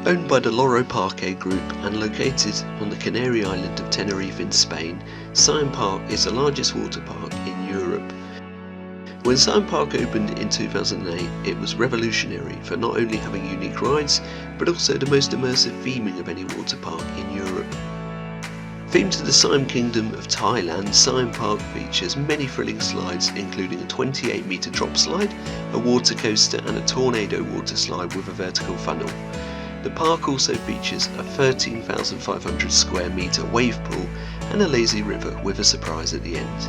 Owned by the Waterpark Group and located on the Canary island of Tenerife in Spain, Siam Park is the largest water park in Europe. When Siam Park opened in 2008, it was revolutionary for not only having unique rides, but also the most immersive theming of any water park in Europe. Themed to the Siam Kingdom of Thailand, Siam Park features many thrilling slides, including a 28-metre drop slide, a water coaster and a tornado water slide with a vertical funnel. The park also features a 13,500 square metre wave pool and a lazy river with a surprise at the end.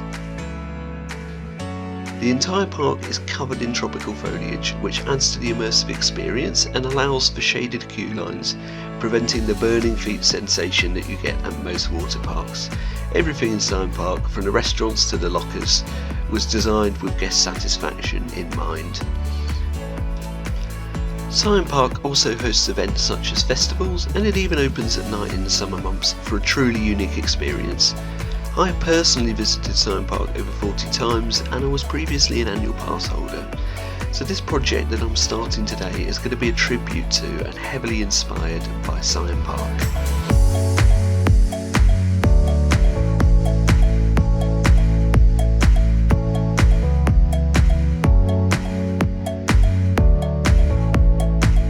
The entire park is covered in tropical foliage, which adds to the immersive experience and allows for shaded queue lines, preventing the burning feet sensation that you get at most water parks. Everything in Siam Park, from the restaurants to the lockers, was designed with guest satisfaction in mind. Siam Park also hosts events such as festivals, and it even opens at night in the summer months for a truly unique experience. I have personally visited Siam Park over 40 times, and I was previously an annual pass holder. So this project that I'm starting today is going to be a tribute to and heavily inspired by Siam Park.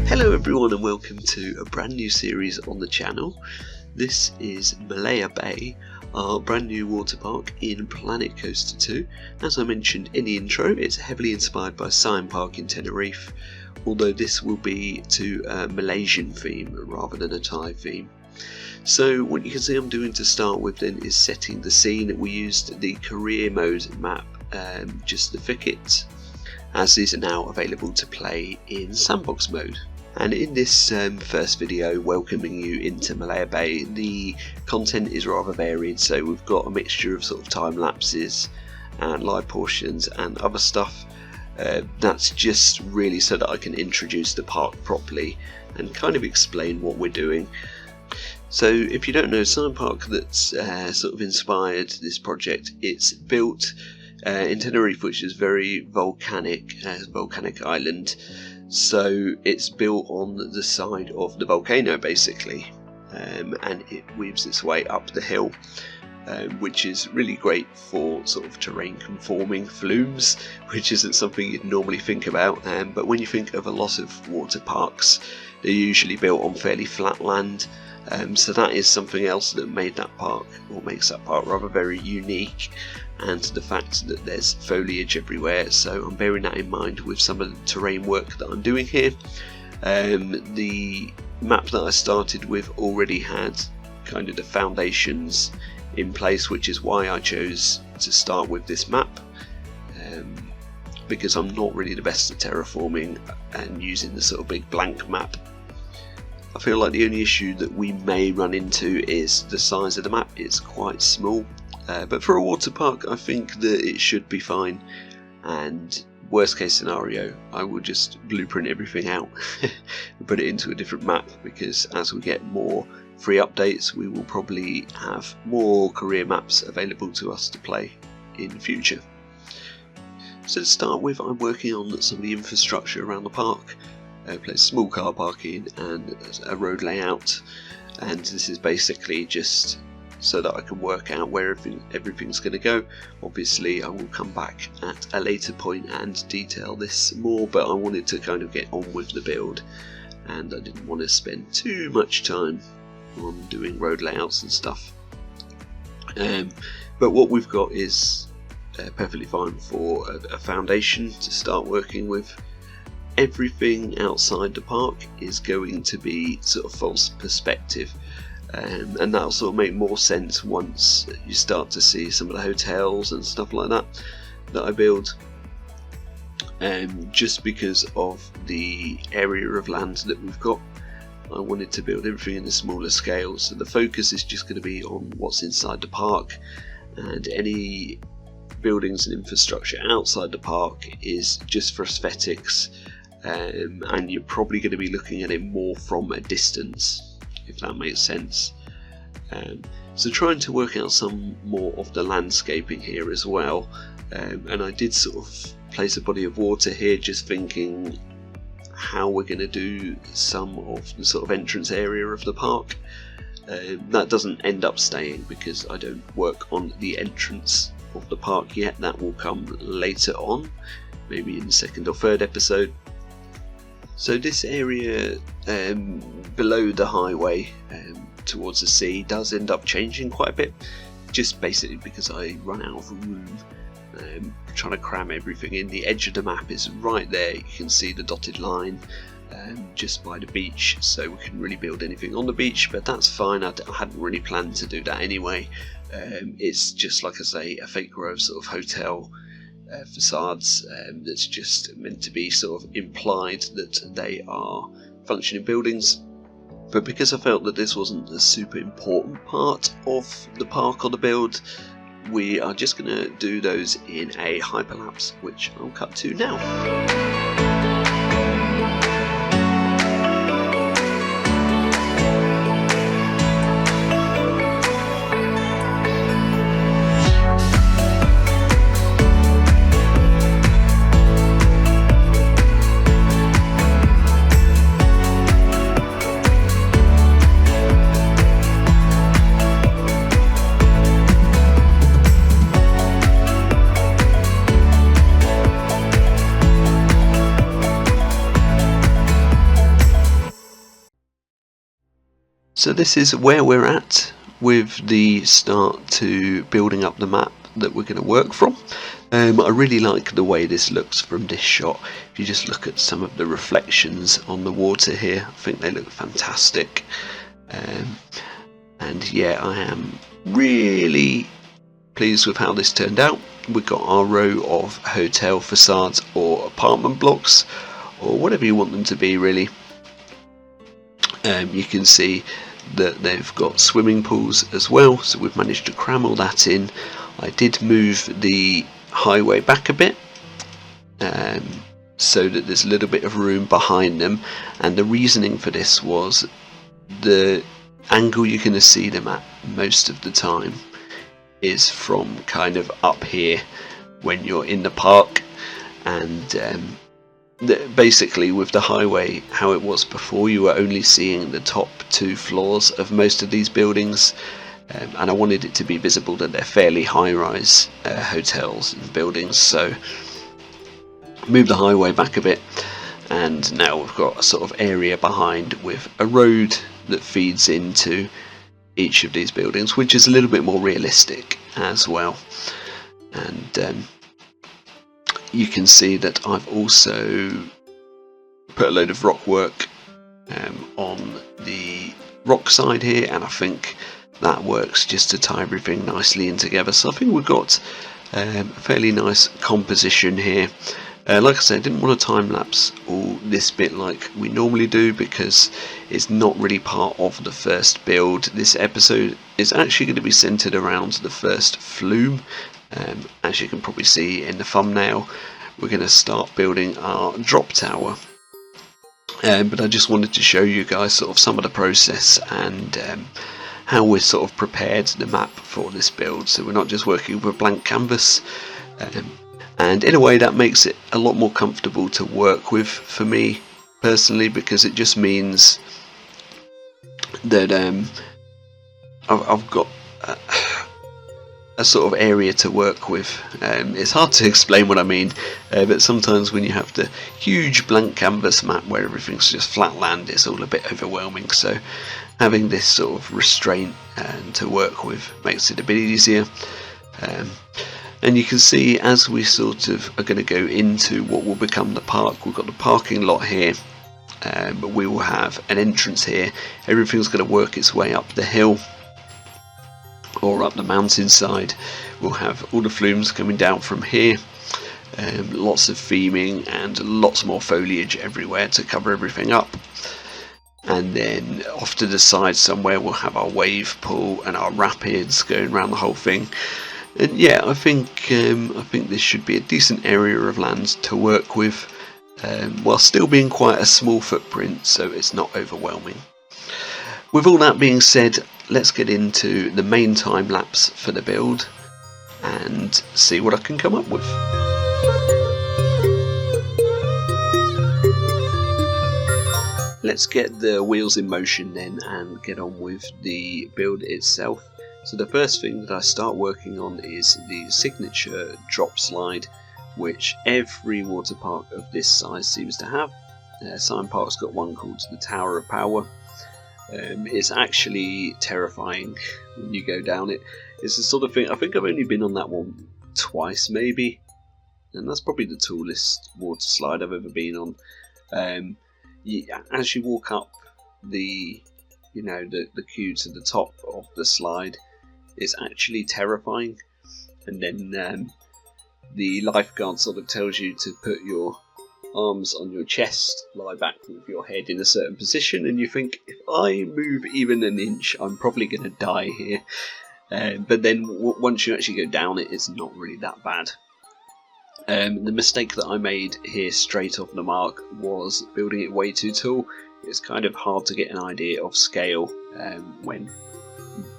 Hello everyone and welcome to a brand new series on the channel. This is Malaya Bay, our brand new water park in Planet Coaster 2. As I mentioned in the intro, it's heavily inspired by Siam Park in Tenerife, although this will be to a Malaysian theme rather than a Thai theme. So what you can see I'm doing to start with then is setting the scene. We used the career mode map, just the thicket, as is now available to play in sandbox mode. And in this first video welcoming you into Malaya Bay, the content is rather varied, so we've got a mixture of sort of time lapses and live portions and other stuff. That's just really so that I can introduce the park properly and kind of explain what we're doing. So if you don't know, Siam Park that's sort of inspired this project, it's built in Tenerife, which is very volcanic island. So it's built on the side of the volcano basically, and it weaves its way up the hill, which is really great for sort of terrain conforming flumes, which isn't something you'd normally think about, but when you think of a lot of water parks, they're usually built on fairly flat land, so that is something else that made that park, or makes that park rather very unique, and the fact that there's foliage everywhere, so I'm bearing that in mind with some of the terrain work that I'm doing here. The map that I started with already had kind of the foundations in place, which is why I chose to start with this map, because I'm not really the best at terraforming and using the sort of big blank map. I feel like the only issue that we may run into is the size of the map. It's quite small. But for a water park, I think that it should be fine, and worst case scenario, I will just blueprint everything out and put it into a different map, because as we get more free updates, we will probably have more career maps available to us to play in the future. So to start with, I'm working on some of the infrastructure around the park, small car parking and a road layout, and this is basically just so that I can work out where everything's going to go. Obviously I will come back at a later point and detail this more, but I wanted to kind of get on with the build, and I didn't want to spend too much time on doing road layouts and stuff. But what we've got is perfectly fine for a foundation to start working with. Everything outside the park is going to be sort of false perspective. And that'll sort of make more sense once you start to see some of the hotels and stuff like that I build, just because of the area of land that we've got. I wanted to build everything in a smaller scale, so the focus is just going to be on what's inside the park, and any buildings and infrastructure outside the park is just for aesthetics, and you're probably going to be looking at it more from a distance, if that makes sense. So trying to work out some more of the landscaping here as well, and I did sort of place a body of water here, just thinking how we're going to do some of the sort of entrance area of the park. That doesn't end up staying because I don't work on the entrance of the park yet. That will come later on, maybe in the second or third episode. So this area below the highway towards the sea does end up changing quite a bit, just basically because I run out of room trying to cram everything in. The edge of the map is right there, you can see the dotted line just by the beach, so we couldn't really build anything on the beach, but that's fine. I hadn't really planned to do that anyway. It's just, like I say, a fake row of sort of hotel facades that's just meant to be sort of implied that they are functioning buildings. But because I felt that this wasn't a super important part of the park or the build, we are just going to do those in a hyperlapse, which I'll cut to now. So this is where we're at with the start to building up the map that we're going to work from. I really like the way this looks from this shot. If you just look at some of the reflections on the water here, I think they look fantastic. And yeah, I am really pleased with how this turned out. We've got our row of hotel facades or apartment blocks, or whatever you want them to be really. You can see that they've got swimming pools as well, so we've managed to cram all that in. I did move the highway back a bit so that there's a little bit of room behind them, and the reasoning for this was the angle you're going to see them at most of the time is from kind of up here when you're in the park, and basically with the highway how it was before, you were only seeing the top 2 floors of most of these buildings, and I wanted it to be visible that they're fairly high-rise hotels and buildings, so move the highway back a bit, and now we've got a sort of area behind with a road that feeds into each of these buildings, which is a little bit more realistic as well. And you can see that I've also put a load of rock work on the rock side here, and I think that works just to tie everything nicely in together. So I think we've got a fairly nice composition here. Like I said, I didn't want to time lapse all this bit like we normally do because it's not really part of the first build. This episode is actually going to be centered around the first flume. As you can probably see in the thumbnail, we're going to start building our drop tower, but I just wanted to show you guys sort of some of the process and how we're sort of prepared the map for this build, so we're not just working with a blank canvas, and in a way that makes it a lot more comfortable to work with for me personally, because it just means that I've got a sort of area to work with. It's hard to explain what I mean, but sometimes when you have the huge blank canvas map where everything's just flat land, it's all a bit overwhelming, so having this sort of restraint to work with makes it a bit easier. And you can see as we sort of are going to go into what will become the park, we've got the parking lot here, but we will have an entrance here. Everything's going to work its way up the hill or up the mountainside. We'll have all the flumes coming down from here, lots of theming and lots more foliage everywhere to cover everything up. And then off to the side somewhere we'll have our wave pool and our rapids going around the whole thing. And yeah, I think this should be a decent area of land to work with, while still being quite a small footprint, so it's not overwhelming. With all that being said, let's get into the main time lapse for the build and see what I can come up with. let's get the wheels in motion then and get on with the build itself. So the first thing that I start working on is the signature drop slide, which every water park of this size seems to have. Siam Park's got one called the Tower of Power. It's actually terrifying when you go down it. It's the sort of thing, I think I've only been on that one twice maybe, and that's probably the tallest water slide I've ever been on. As you walk up the queue to the top of the slide, it's actually terrifying, and then the lifeguard sort of tells you to put your arms on your chest, lie back with your head in a certain position, and you think, if I move even an inch, I'm probably going to die here. But then once you actually go down it, it's not really that bad. The mistake that I made here straight off the mark was building it way too tall. It's kind of hard to get an idea of scale when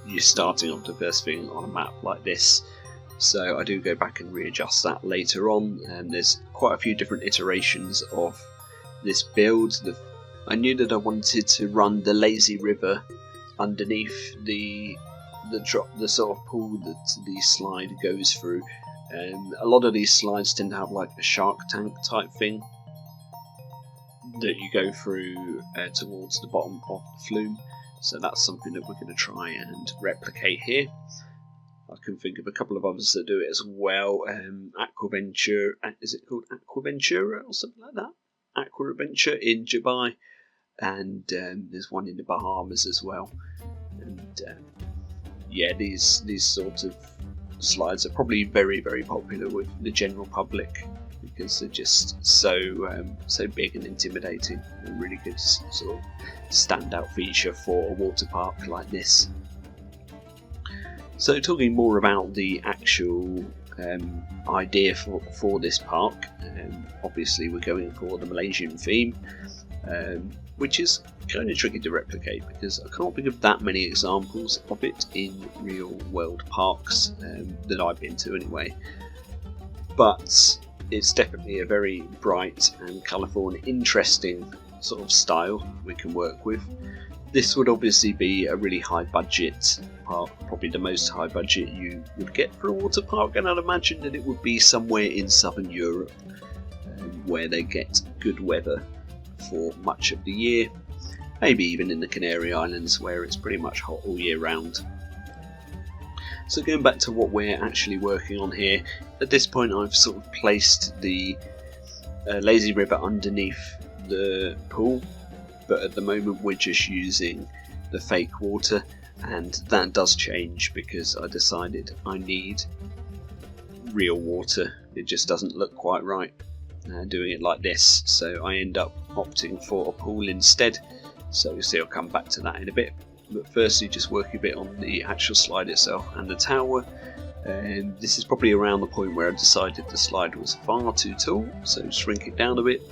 you're starting off the first thing on a map like this. So I do go back and readjust that later on, and there's quite a few different iterations of this build. I knew that I wanted to run the lazy river underneath the sort of pool that the slide goes through. A lot of these slides tend to have like a shark tank type thing that you go through towards the bottom of the flume, so that's something that we're going to try and replicate here. I can think of a couple of others that do it as well. Aquaventure, is it called Aquaventura or something like that? Aquaventure in Dubai, and there's one in the Bahamas as well. And yeah, these sort of slides are probably very, very popular with the general public because they're just so big and intimidating, and really good sort of standout feature for a water park like this. So talking more about the actual idea for this park, obviously we're going for the Malaysian theme, which is kind of tricky to replicate because I can't think of that many examples of it in real world parks that I've been to anyway. But it's definitely a very bright and colourful and interesting sort of style we can work with. This would obviously be a really high budget park, probably the most high budget you would get for a water park, and I'd imagine that it would be somewhere in southern Europe where they get good weather for much of the year, maybe even in the Canary Islands where it's pretty much hot all year round. So going back to what we're actually working on here, at this point I've sort of placed the lazy river underneath the pool, but at the moment we're just using the fake water, and that does change because I decided I need real water. It just doesn't look quite right doing it like this, so I end up opting for a pool instead. So you'll see I'll come back to that in a bit, but firstly just working a bit on the actual slide itself and the tower. And this is probably around the point where I decided the slide was far too tall, so shrink it down a bit.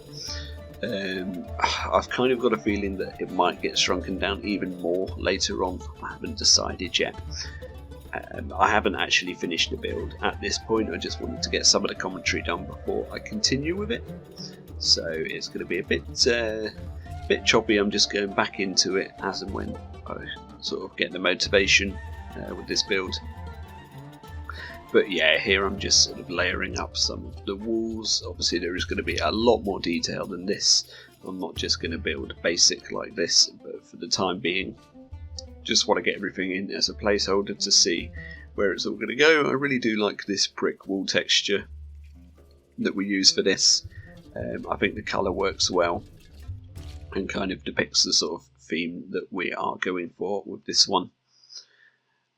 I've kind of got a feeling that it might get shrunken down even more later on. I haven't decided yet. I haven't actually finished the build at this point. I just wanted to get some of the commentary done before I continue with it. So it's going to be a bit choppy. I'm just going back into it as and when I sort of get the motivation with this build. But yeah, here I'm just sort of layering up some of the walls. Obviously there is going to be a lot more detail than this. I'm not just going to build basic like this, but for the time being, just want to get everything in as a placeholder to see where it's all going to go. I really do like this brick wall texture that we use for this. I think the colour works well and kind of depicts the sort of theme that we are going for with this one.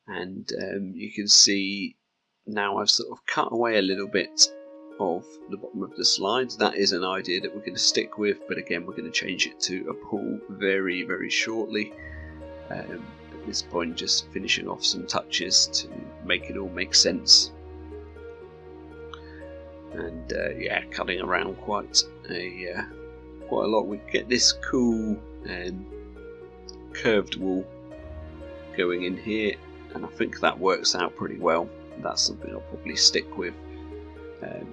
And you can see now I've sort of cut away a little bit of the bottom of the slides. That is an idea that we're going to stick with, but again we're going to change it to a pool very, very shortly. At this point just finishing off some touches to make it all make sense. And yeah, cutting around quite a lot. We get this cool curved wall going in here, and I think that works out pretty well. That's something I'll probably stick with.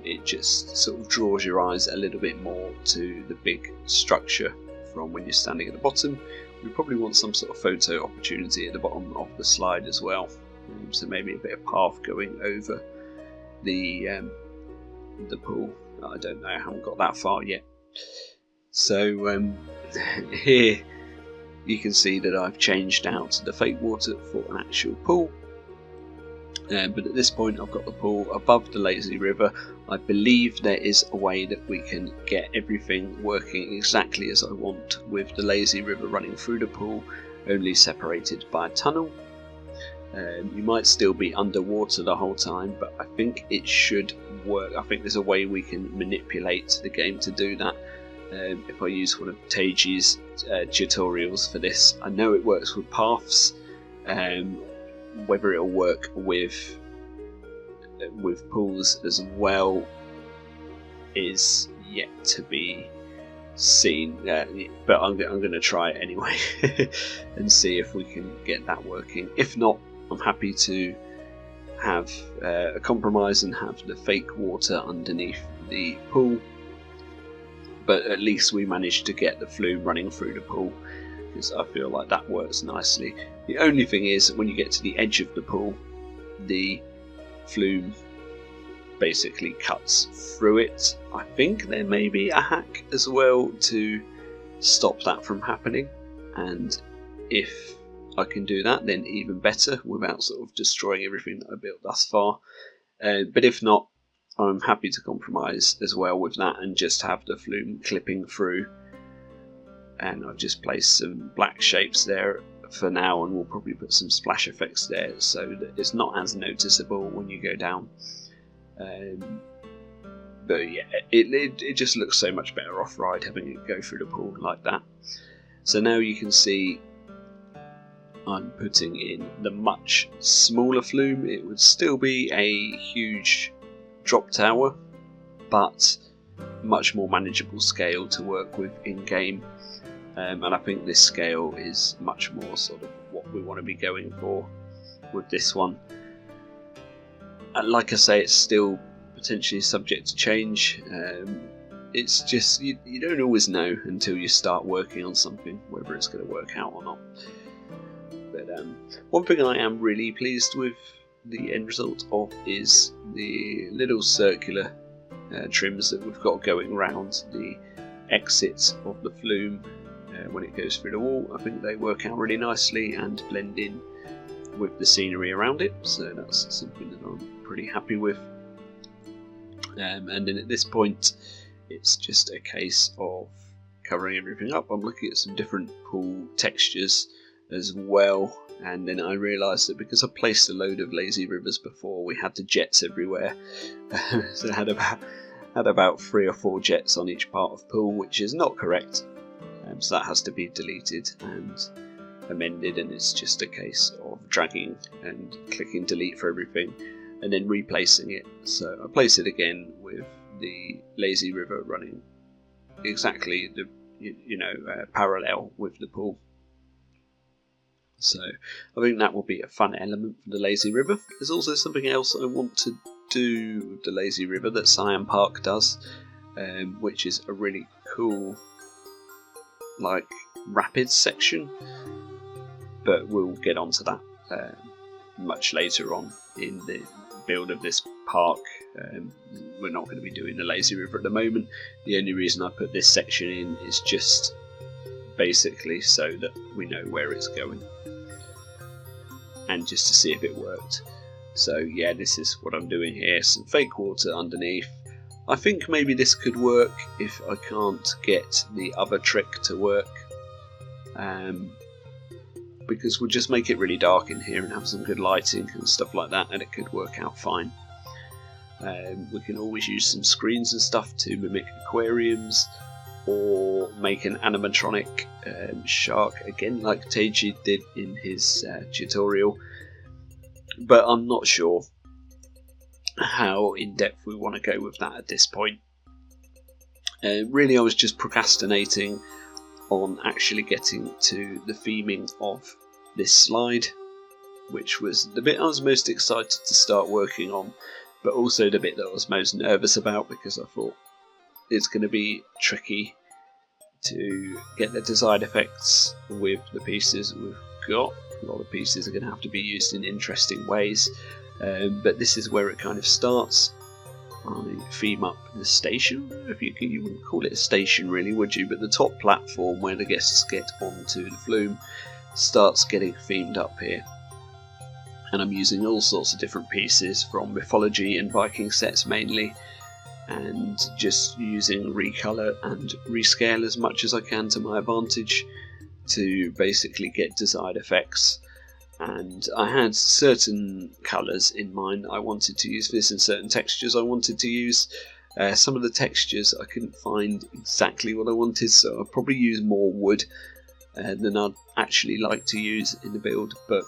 It just sort of draws your eyes a little bit more to the big structure from when you're standing at the bottom. We probably want some sort of photo opportunity at the bottom of the slide as well, so maybe a bit of path going over the pool. I don't know, I haven't got that far yet. So here you can see that I've changed out the fake water for an actual pool. But at this point I've got the pool above the lazy river. I believe there is a way that we can get everything working exactly as I want, with the lazy river running through the pool, only separated by a tunnel. You might still be underwater the whole time, but I think it should work. I think there's a way we can manipulate the game to do that. If I use one of Teiji's tutorials for this, I know it works with paths. Whether it'll work with pools as well is yet to be seen, but I'm going to try it anyway and see if we can get that working. If not, I'm happy to have a compromise and have the fake water underneath the pool, but at least we managed to get the flume running through the pool, because I feel like that works nicely. The only thing is, when you get to the edge of the pool, the flume basically cuts through it. I think there may be a hack as well to stop that from happening, and if I can do that, then even better, without sort of destroying everything that I built thus far. But if not, I'm happy to compromise as well with that and just have the flume clipping through. And I've just placed some black shapes there for now, and we'll probably put some splash effects there so that it's not as noticeable when you go down. But yeah, it just looks so much better off-ride having it go through the pool like that. So now you can see I'm putting in the much smaller flume. It would still be a huge drop tower, but much more manageable scale to work with in-game. And I think this scale is much more sort of what we want to be going for with this one. And like I say, it's still potentially subject to change. It's just, you don't always know until you start working on something whether it's going to work out or not. But one thing I am really pleased with the end result of is the little circular trims that we've got going around the exits of the flume when it goes through the wall. I think they work out really nicely and blend in with the scenery around it, so that's something that I'm pretty happy with. And then at this point it's just a case of covering everything up. I'm looking at some different pool textures as well, and then I realised that because I placed a load of lazy rivers before, we had the jets everywhere. So I had about 3 or 4 jets on each part of pool, which is not correct. So that has to be deleted and amended, and it's just a case of dragging and clicking delete for everything and then replacing it. So I place it again with the lazy river running exactly the parallel with the pool. So I think that will be a fun element for the lazy river. There's also something else I want to do with the lazy river that Siam Park does, which is a really cool rapids section, but we'll get onto that much later on in the build of this park. We're not going to be doing the lazy river at the moment. The only reason I put this section in is just basically so that we know where it's going and just to see if it worked. So yeah, this is what I'm doing here, some fake water underneath. I think maybe this could work if I can't get the other trick to work, because we'll just make it really dark in here and have some good lighting and stuff like that, and it could work out fine. We can always use some screens and stuff to mimic aquariums, or make an animatronic shark, again like Teiji did in his tutorial, but I'm not sure how in depth we want to go with that at this point. Really, I was just procrastinating on actually getting to the theming of this slide, which was the bit I was most excited to start working on, but also the bit that I was most nervous about, because I thought it's going to be tricky to get the desired effects with the pieces we've got. A lot of pieces are going to have to be used in interesting ways, but this is where it kind of starts. I theme up the station. If you wouldn't call it a station really, would you? But the top platform where the guests get onto the flume starts getting themed up here. And I'm using all sorts of different pieces from mythology and Viking sets mainly, and just using recolor and rescale as much as I can to my advantage to basically get desired effects. And I had certain colours in mind I wanted to use for this, and certain textures I wanted to use. Some of the textures I couldn't find exactly what I wanted, so I'll probably use more wood than I'd actually like to use in the build, but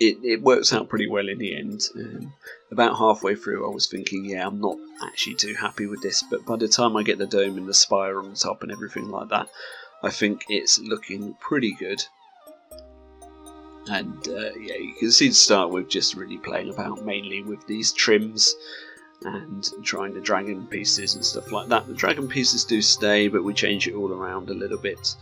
it works out pretty well in the end. About halfway through I was thinking, yeah, I'm not actually too happy with this, but by the time I get the dome and the spire on the top and everything like that, I think it's looking pretty good. And yeah, you can see to start with just really playing about mainly with these trims and trying the dragon pieces and stuff like that. The dragon pieces do stay, but we change it all around a little bit.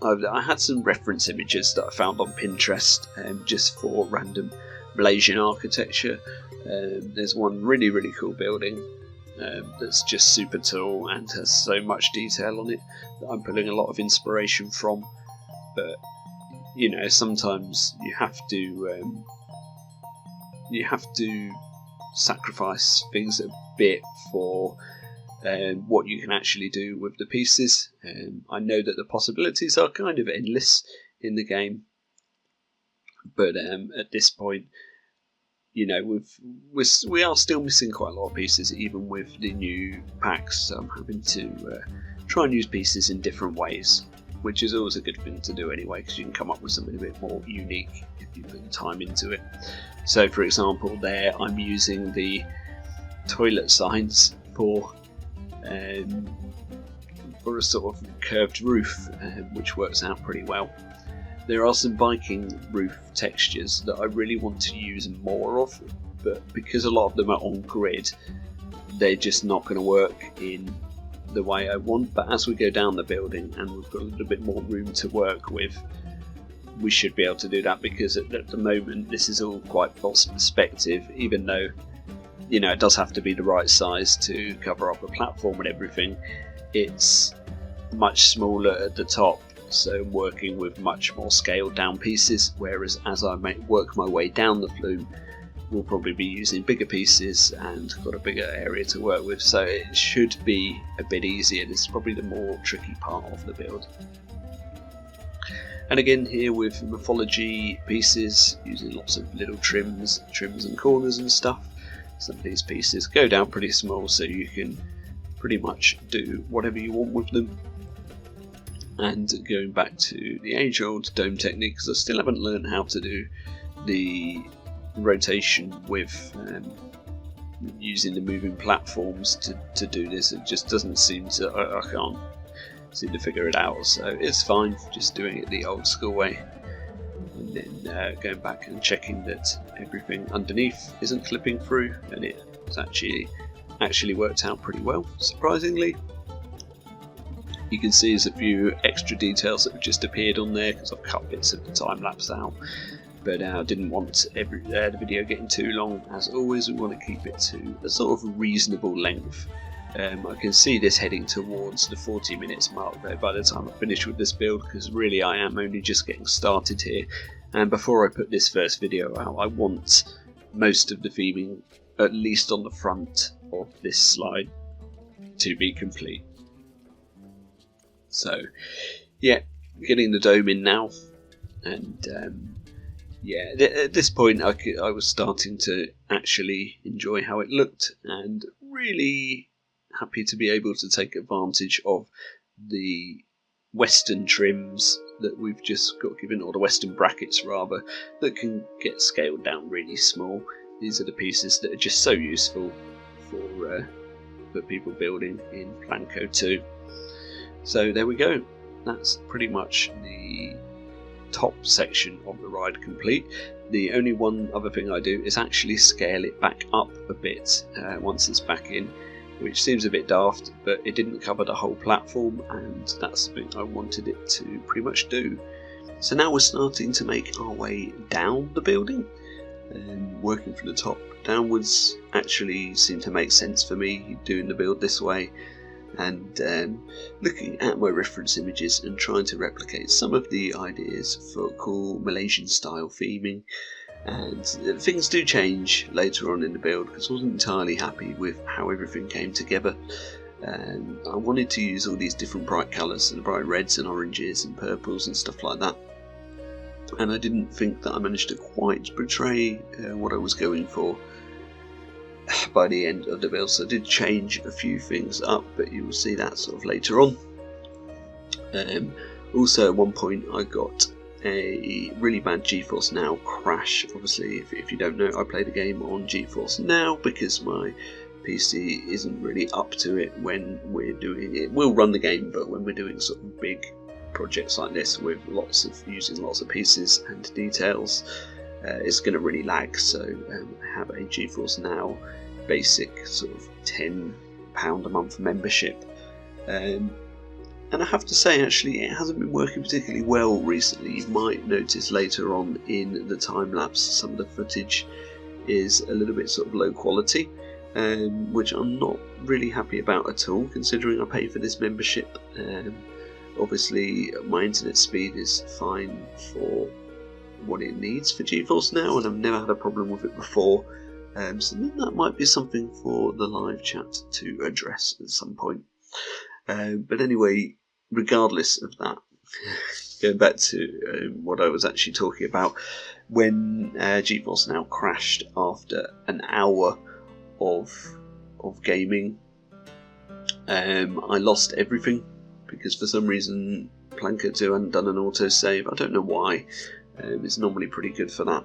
I had some reference images that I found on Pinterest just for random Malaysian architecture. There's one really cool building that's just super tall and has so much detail on it that I'm pulling a lot of inspiration from. But you know, sometimes you have to sacrifice things a bit for what you can actually do with the pieces. I know that the possibilities are kind of endless in the game, but at this point, you know, we are still missing quite a lot of pieces, even with the new packs. So I'm having to try and use pieces in different ways, which is always a good thing to do anyway, because you can come up with something a bit more unique if you put time into it. So for example there, I'm using the toilet signs for a sort of curved roof, which works out pretty well. There are some Viking roof textures that I really want to use more of, but because a lot of them are on grid, they're just not going to work in the way I want. But as we go down the building and we've got a little bit more room to work with, we should be able to do that, because at the moment this is all quite false perspective, even though, you know, it does have to be the right size to cover up the platform and everything. It's much smaller at the top, so I'm working with much more scaled down pieces, whereas as I work my way down the flume, we'll probably be using bigger pieces and got a bigger area to work with, so it should be a bit easier. This is probably the more tricky part of the build. And again here with mythology pieces, using lots of little trims and corners and stuff. Some of these pieces go down pretty small, so you can pretty much do whatever you want with them. And going back to the age-old dome technique, because I still haven't learned how to do the rotation with using the moving platforms to do this. It just doesn't seem to, I can't seem to figure it out, so it's fine just doing it the old school way, and then going back and checking that everything underneath isn't clipping through, and it's actually worked out pretty well, surprisingly. You can see there's a few extra details that have just appeared on there because I've cut bits of the time lapse out, but I didn't want the video getting too long. As always, we want to keep it to a sort of reasonable length. I can see this heading towards the 40 minutes mark though by the time I finish with this build, because really I am only just getting started here, and before I put this first video out I want most of the theming, at least on the front of this slide, to be complete. So yeah, getting the dome in now, and yeah, at this point I was starting to actually enjoy how it looked, and really happy to be able to take advantage of the western trims that we've just got given, or the western brackets rather, that can get scaled down really small. These are the pieces that are just so useful for people building in Plan Code 2. So there we go, that's pretty much the top section of the ride complete. The only one other thing I do is actually scale it back up a bit once it's back in, which seems a bit daft, but it didn't cover the whole platform, and that's something I wanted it to pretty much do. So now we're starting to make our way down the building, and working from the top downwards actually seemed to make sense for me, doing the build this way, and looking at my reference images and trying to replicate some of the ideas for cool Malaysian style theming. And things do change later on in the build because I wasn't entirely happy with how everything came together. I wanted to use all these different bright colours, and bright reds and oranges and purples and stuff like that, and I didn't think that I managed to quite portray what I was going for by the end of the build. So I did change a few things up, but you will see that sort of later on. Also at one point I got a really bad GeForce Now crash. Obviously, if you don't know, I play the game on GeForce Now because my PC isn't really up to it when we're doing it. We'll run the game, but when we're doing sort of big projects like this with using lots of pieces and details, it's going to really lag. So I have a GeForce Now basic sort of £10 a month membership. And I have to say, actually, it hasn't been working particularly well recently. You might notice later on in the time-lapse some of the footage is a little bit sort of low quality, which I'm not really happy about at all, considering I pay for this membership. Obviously, my internet speed is fine for what it needs for GeForce Now, and I've never had a problem with it before. So that might be something for the live chat to address at some point. But anyway, regardless of that, going back to what I was actually talking about, when GeForce Now crashed after an hour of gaming, I lost everything because for some reason Planker 2 hadn't done an autosave. I don't know why. It's normally pretty good for that,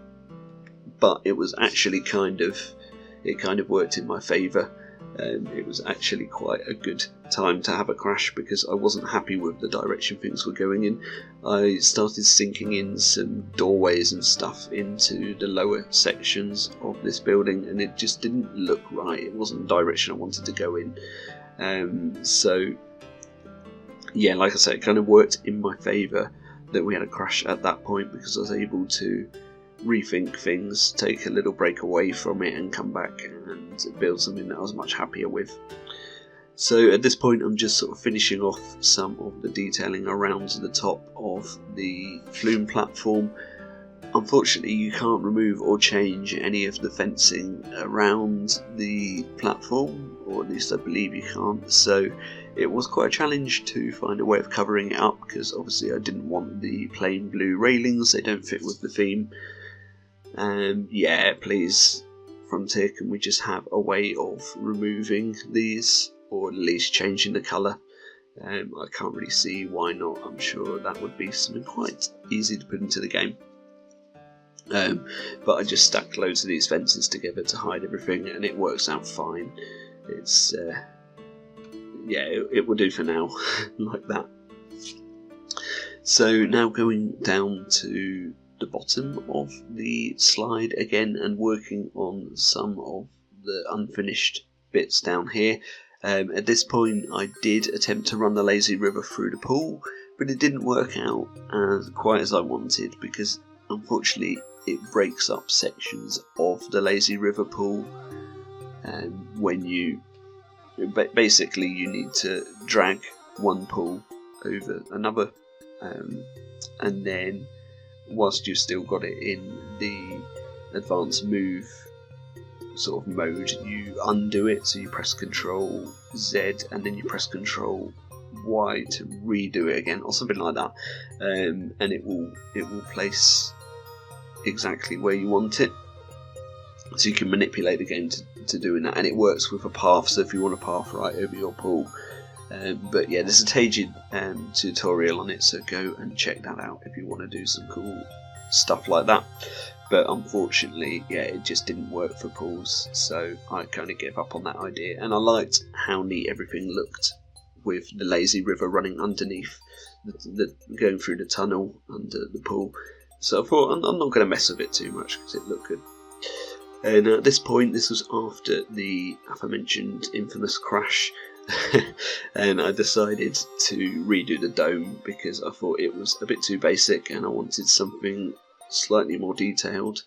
but it was actually kind of worked in my favour. It was actually quite a good time to have a crash because I wasn't happy with the direction things were going in. I started sinking in some doorways and stuff into the lower sections of this building, and it just didn't look right. It wasn't the direction I wanted to go in. So yeah, like I said, it kind of worked in my favour that we had a crash at that point because I was able to rethink things, take a little break away from it and come back and build something that I was much happier with. So at this point I'm just sort of finishing off some of the detailing around the top of the flume platform. Unfortunately you can't remove or change any of the fencing around the platform, or at least I believe you can't, so it was quite a challenge to find a way of covering it up because obviously I didn't want the plain blue railings, they don't fit with the theme. Yeah, please, Frontier, can we just have a way of removing these, or at least changing the colour? I can't really see why not. I'm sure that would be something quite easy to put into the game. But I just stacked loads of these fences together to hide everything, and it works out fine. It's yeah, it will do for now, like that. So now going down to the bottom of the slide again and working on some of the unfinished bits down here. At this point I did attempt to run the lazy river through the pool, but it didn't work out quite as I wanted because unfortunately it breaks up sections of the lazy river pool, and when you basically you need to drag one pool over another, and then whilst you've still got it in the advanced move sort of mode, you undo it, so you press Ctrl Z and then you press Ctrl Y to redo it again or something like that, and it will place exactly where you want it, so you can manipulate the game to doing that, and it works with a path, so if you want a path right over your pool. But yeah, there's a Tajid tutorial on it, so go and check that out if you want to do some cool stuff like that. But unfortunately, yeah, it just didn't work for pools, so I kind of gave up on that idea. And I liked how neat everything looked with the lazy river running underneath, going through the tunnel under the pool. So I thought I'm not going to mess with it too much because it looked good. And at this point, this was after the aforementioned infamous crash, and I decided to redo the dome because I thought it was a bit too basic and I wanted something slightly more detailed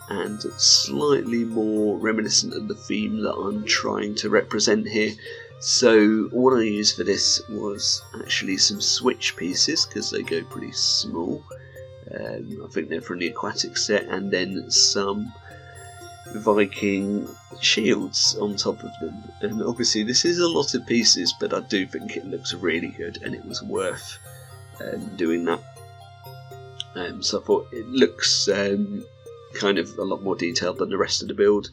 and slightly more reminiscent of the theme that I'm trying to represent here. So what I used for this was actually some switch pieces because they go pretty small. I think they're from the aquatic set, and then some Viking shields on top of them. And obviously this is a lot of pieces, but I do think it looks really good and it was worth doing that. So I thought it looks kind of a lot more detailed than the rest of the build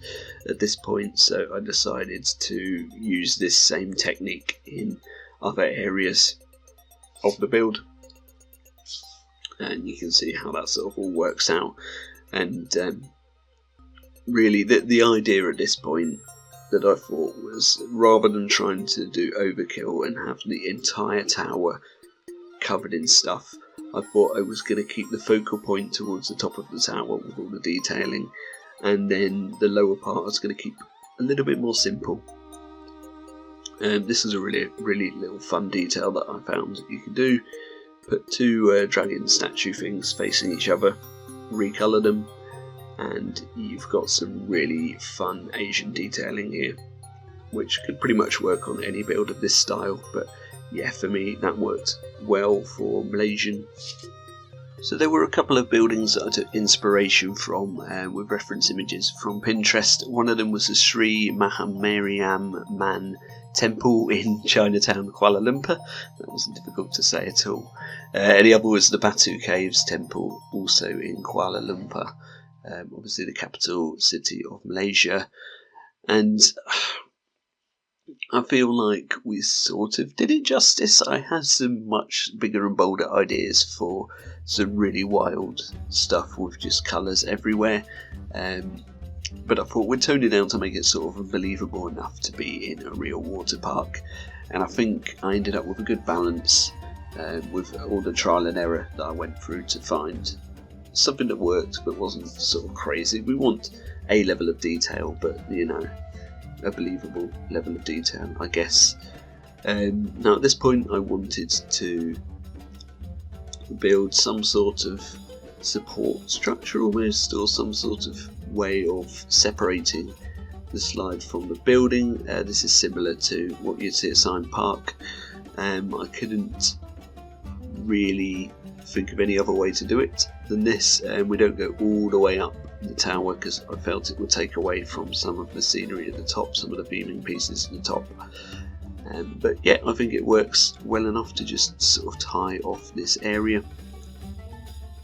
at this point, so I decided to use this same technique in other areas of the build, and you can see how that sort of all works out. And really the idea at this point that I thought was, rather than trying to do overkill and have the entire tower covered in stuff, I thought I was going to keep the focal point towards the top of the tower with all the detailing, and then the lower part I was going to keep a little bit more simple. This is a really little fun detail that I found that you can do. Put two dragon statue things facing each other, recolour them, and you've got some really fun Asian detailing here, which could pretty much work on any build of this style, but yeah, for me that worked well for Malaysian. So there were a couple of buildings that I took inspiration from with reference images from Pinterest. One of them was the Sri Mahamariam Man Temple in Chinatown, Kuala Lumpur. That wasn't difficult to say at all. And the other was the Batu Caves Temple, also in Kuala Lumpur, obviously the capital city of Malaysia. And I feel like we sort of did it justice. I had some much bigger and bolder ideas for some really wild stuff with just colours everywhere, but I thought we'd tone it down to make it sort of believable enough to be in a real water park. And I think I ended up with a good balance with all the trial and error that I went through to find something that worked but wasn't sort of crazy. We want a level of detail, but you know, a believable level of detail, I guess. Now at this point I wanted to build some sort of support structure almost, or some sort of way of separating the slide from the building. This is similar to what you'd see at Siam Park. I couldn't really think of any other way to do it than this. We don't go all the way up the tower because I felt it would take away from some of the scenery at the top, some of the beaming pieces at the top. But yeah, I think it works well enough to just sort of tie off this area.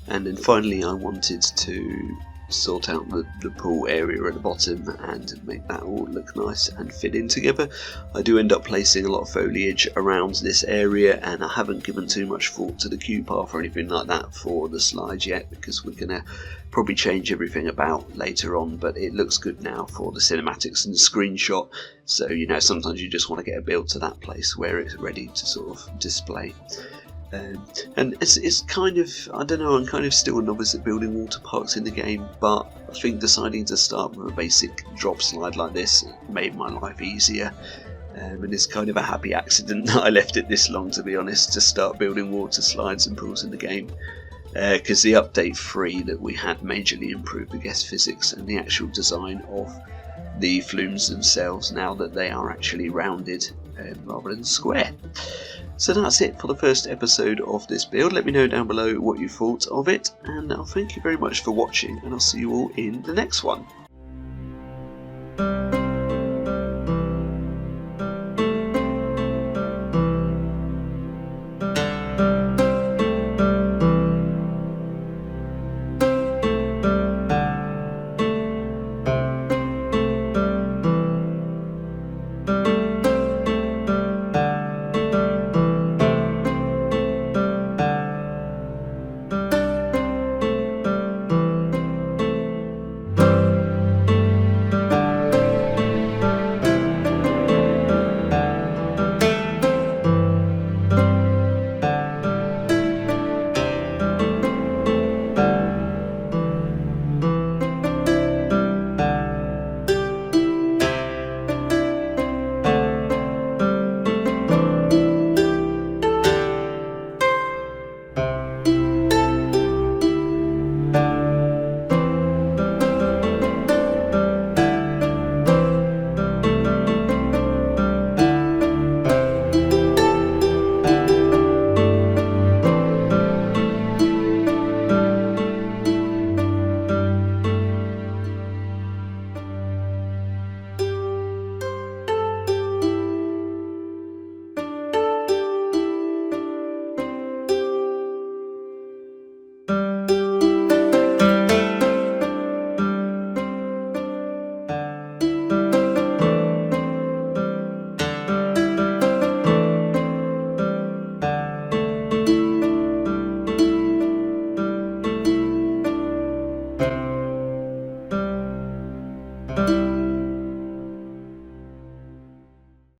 And then finally I wanted to sort out the pool area at the bottom and make that all look nice and fit in together. I do end up placing a lot of foliage around this area, and I haven't given too much thought to the queue path or anything like that for the slides yet, because we're going to probably change everything about later on, but it looks good now for the cinematics and the screenshot. So you know, sometimes you just want to get a build to that place where it's ready to sort of display. And it's kind of, I don't know, I'm kind of still a novice at building water parks in the game, but I think deciding to start with a basic drop slide like this made my life easier. And it's kind of a happy accident that I left it this long, to be honest, to start building water slides and pools in the game. Because the update 3 that we had majorly improved the guest physics and the actual design of the flumes themselves, now that they are actually rounded rather than square. So that's it for the first episode of this build. Let me know down below what you thought of it, and I'll thank you very much for watching, and I'll see you all in the next one.